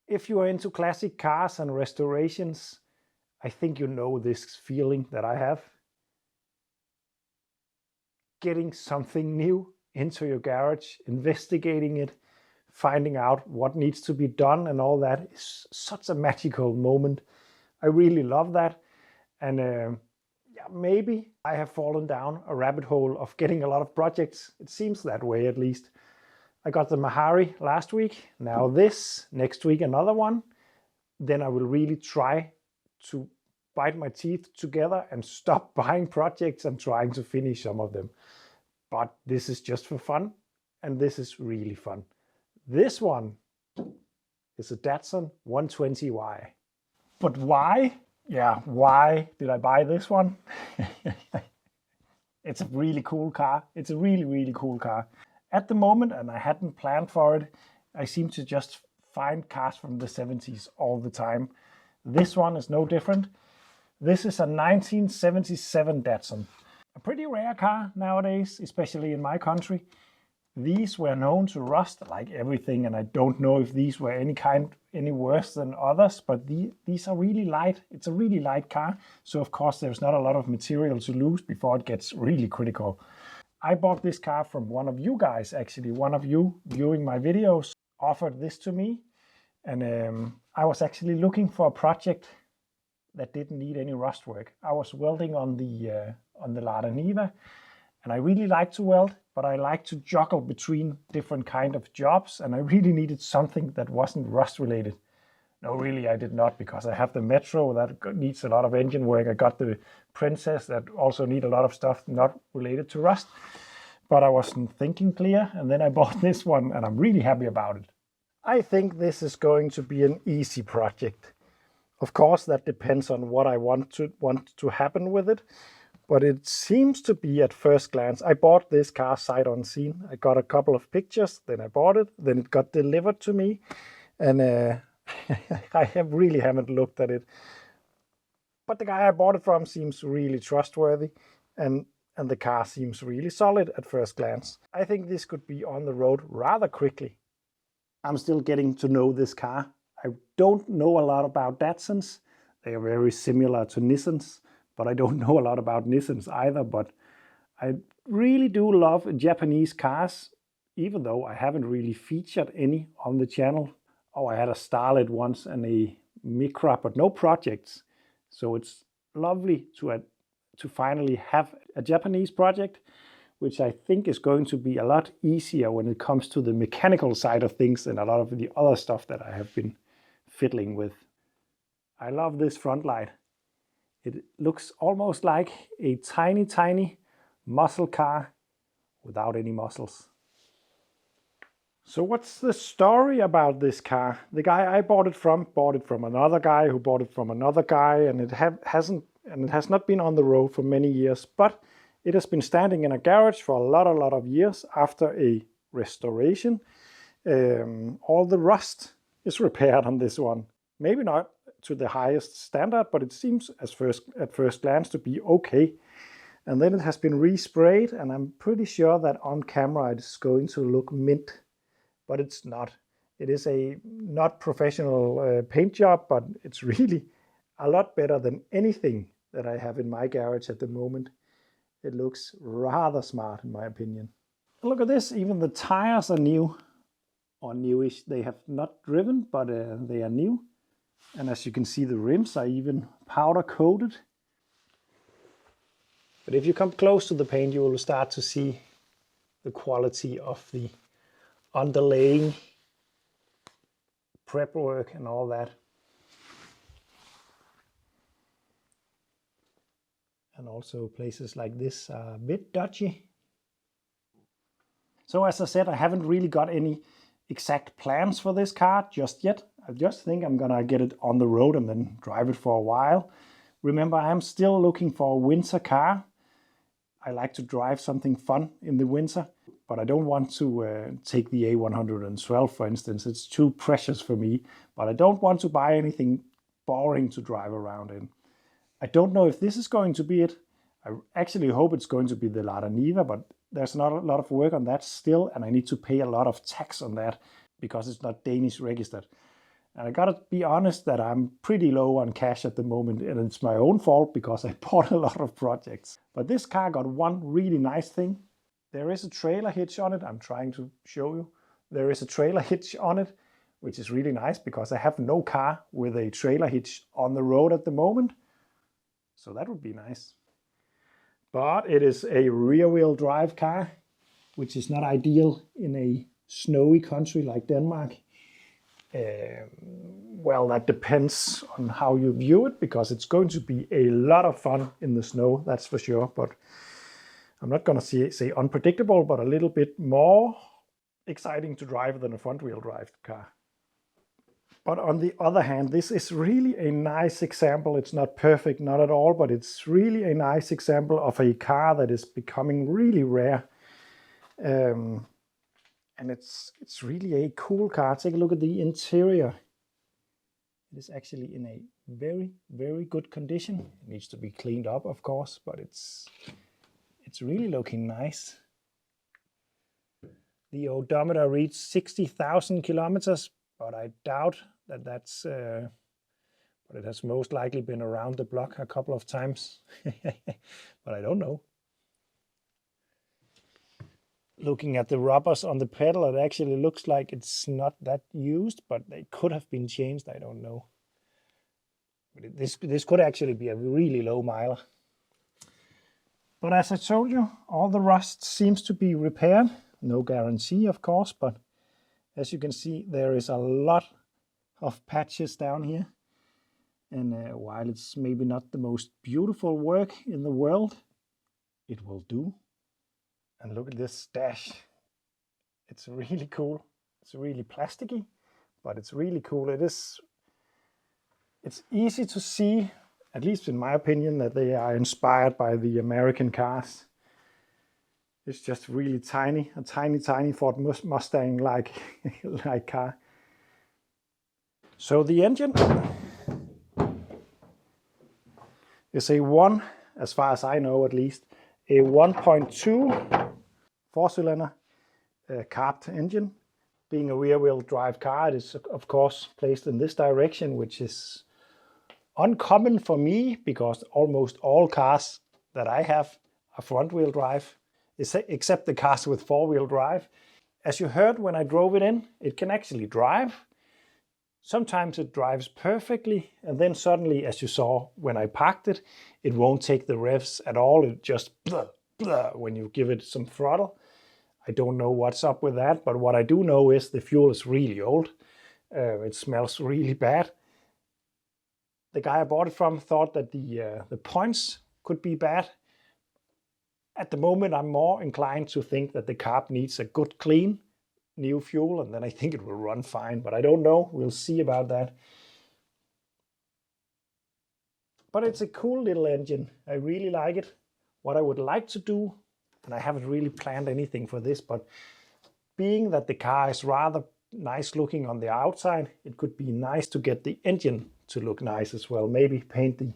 If you are into classic cars and restorations, I think you know this feeling that I have. Getting something new into your garage, investigating it, finding out what needs to be done and all that is such a magical moment. I really love that. And yeah, maybe I have fallen down a rabbit hole of getting a lot of projects. It seems that way at least. I got the Mahari last week, now this, next week another one. Then I will really try to bite my teeth together and stop buying projects and trying to finish some of them. But this is just for fun, and this is really fun. This one is a Datsun 120Y. But why? Yeah, why did I buy this one? It's a really cool car. It's a really, really cool car. At the moment, and I hadn't planned for it, I seem to just find cars from the 70s all the time. This one is no different. This is a 1977 Datsun. A pretty rare car nowadays, especially in my country. These were known to rust like everything, and I don't know if these were any worse than others, but these are really light. It's a really light car, so of course there's not a lot of material to lose before it gets really critical. I bought this car from one of you guys, actually. One of you viewing my videos offered this to me, and I was actually looking for a project that didn't need any rust work. I was welding on the Lada Niva, and I really like to weld, but I like to juggle between different kind of jobs, and I really needed something that wasn't rust related. No, really, I did not, because I have the Metro that needs a lot of engine work. I got the Princess that also need a lot of stuff not related to rust. But I wasn't thinking clear, and then I bought this one, and I'm really happy about it. I think this is going to be an easy project. Of course, that depends on what I want to happen with it. But it seems to be at first glance. I bought this car sight unseen. I got a couple of pictures, then I bought it, then it got delivered to me, and I really haven't looked at it. But the guy I bought it from seems really trustworthy, and the car seems really solid at first glance. I think this could be on the road rather quickly. I'm still getting to know this car. I don't know a lot about Datsuns. They are very similar to Nissans, but I don't know a lot about Nissans either. But I really do love Japanese cars, even though I haven't really featured any on the channel. Oh, I had a Starlet once and a Micra, but no projects. So it's lovely to finally have a Japanese project, which I think is going to be a lot easier when it comes to the mechanical side of things than a lot of the other stuff that I have been fiddling with. I love this front light. It looks almost like a tiny, tiny muscle car without any muscles. So what's the story about this car? The guy I bought it from another guy who bought it from another guy, and it has not been on the road for many years, but it has been standing in a garage for a lot of years after a restoration. All the rust is repaired on this one. Maybe not to the highest standard, but it seems at first glance to be okay. And then it has been resprayed, and I'm pretty sure that on camera it's going to look mint. But it's not. It is a not professional paint job, but it's really a lot better than anything that I have in my garage at the moment. It looks rather smart in my opinion. Look at this, even the tires are new, or newish. They have not driven, but they are new. And as you can see, the rims are even powder coated. But if you come close to the paint, you will start to see the quality of the underlaying, prep work and all that. And also places like this are a bit dodgy. So as I said, I haven't really got any exact plans for this car just yet. I just think I'm gonna get it on the road and then drive it for a while. Remember, I'm still looking for a winter car. I like to drive something fun in the winter. but I don't want to take the A112, for instance. It's too precious for me, but I don't want to buy anything boring to drive around in. I don't know if this is going to be it. I actually hope it's going to be the Lada Niva, but there's not a lot of work on that still, and I need to pay a lot of tax on that because it's not Danish registered. And I gotta be honest that I'm pretty low on cash at the moment, and it's my own fault because I bought a lot of projects. But this car got one really nice thing. There is a trailer hitch on it. I'm trying to show you. There is a trailer hitch on it, which is really nice because I have no car with a trailer hitch on the road at the moment. So that would be nice. But it is a rear-wheel drive car, which is not ideal in a snowy country like Denmark. Well, that depends on how you view it, because it's going to be a lot of fun in the snow, that's for sure. But I'm not going to say unpredictable, but a little bit more exciting to drive than a front-wheel drive car. But on the other hand, this is really a nice example. It's not perfect, not at all, but it's really a nice example of a car that is becoming really rare. And it's really a cool car. Take a look at the interior. It is actually in a very, very good condition. It needs to be cleaned up, of course, but it's really looking nice. The odometer reads 60,000 kilometers, but I doubt that that's, but it has most likely been around the block a couple of times, but I don't know. Looking at the rubbers on the pedal, it actually looks like it's not that used, but they could have been changed, I don't know. But this could actually be a really low miler. But as I told you, all the rust seems to be repaired. No guarantee, of course, but as you can see, there is a lot of patches down here. And while it's maybe not the most beautiful work in the world, it will do. And look at this dash. It's really cool. It's really plasticky, but it's really cool. It's easy to see, at least in my opinion, that they are inspired by the American cars. It's just really tiny, a tiny Ford Mustang-like car. So the engine is as far as I know at least, a 1.2 four-cylinder carb engine. Being a rear-wheel drive car, it is of course placed in this direction, which is uncommon for me because almost all cars that I have are front-wheel drive, except the cars with four-wheel drive. As you heard when I drove it in, it can actually drive. Sometimes it drives perfectly, and then suddenly, as you saw when I parked it, it won't take the revs at all. It just blah, blah, when you give it some throttle. I don't know what's up with that, but what I do know is the fuel is really old. It smells really bad. The guy I bought it from thought that the points could be bad. At the moment, I'm more inclined to think that the carb needs a good clean new fuel, and then I think it will run fine, but I don't know. We'll see about that. But it's a cool little engine. I really like it. What I would like to do, and I haven't really planned anything for this, but being that the car is rather nice looking on the outside, it could be nice to get the engine to look nice as well. Maybe paint the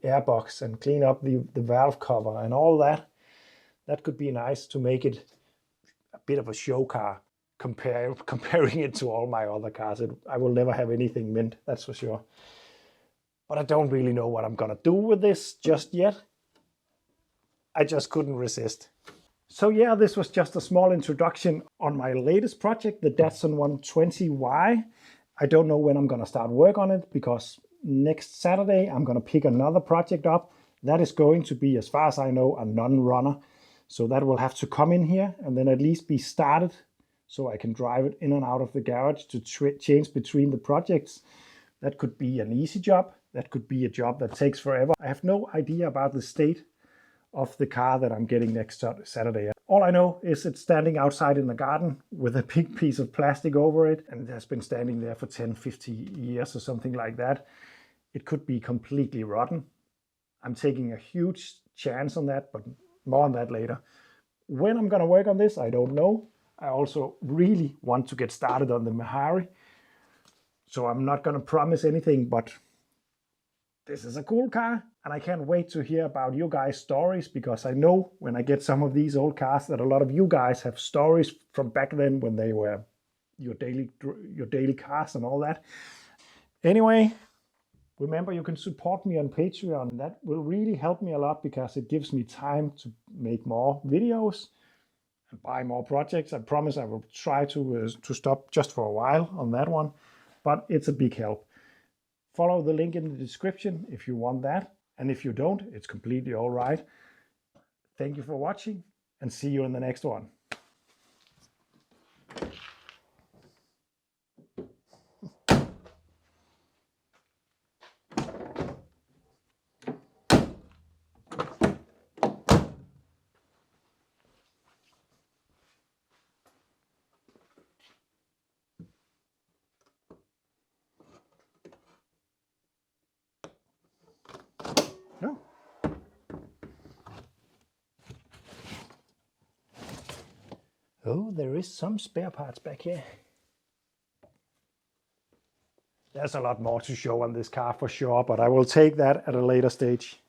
airbox and clean up the valve cover and all that. That could be nice to make it a bit of a show car. Comparing it to all my other cars. I will never have anything mint, that's for sure. But I don't really know what I'm gonna do with this just yet. I just couldn't resist. So yeah, this was just a small introduction on my latest project, the Datsun 120Y. I don't know when I'm gonna start work on it, because next Saturday I'm gonna pick another project up. That is going to be, as far as I know, a non-runner. So that will have to come in here and then at least be started, so I can drive it in and out of the garage to change between the projects. That could be an easy job. That could be a job that takes forever. I have no idea about the state of the car that I'm getting next Saturday. All I know is it's standing outside in the garden with a big piece of plastic over it, and it has been standing there for 10, 50 years or something like that. It could be completely rotten. I'm taking a huge chance on that, but more on that later. When I'm gonna work on this, I don't know. I also really want to get started on the Mahari. So I'm not gonna promise anything, but this is a cool car, and I can't wait to hear about you guys' stories, because I know when I get some of these old cars that a lot of you guys have stories from back then when they were your daily cars and all that. Anyway, remember you can support me on Patreon. That will really help me a lot, because it gives me time to make more videos and buy more projects. I promise I will try to stop just for a while on that one, but it's a big help. Follow the link in the description if you want that. And if you don't, it's completely all right. Thank you for watching, and see you in the next one. No. Oh, there is some spare parts back here. There's a lot more to show on this car for sure, but I will take that at a later stage.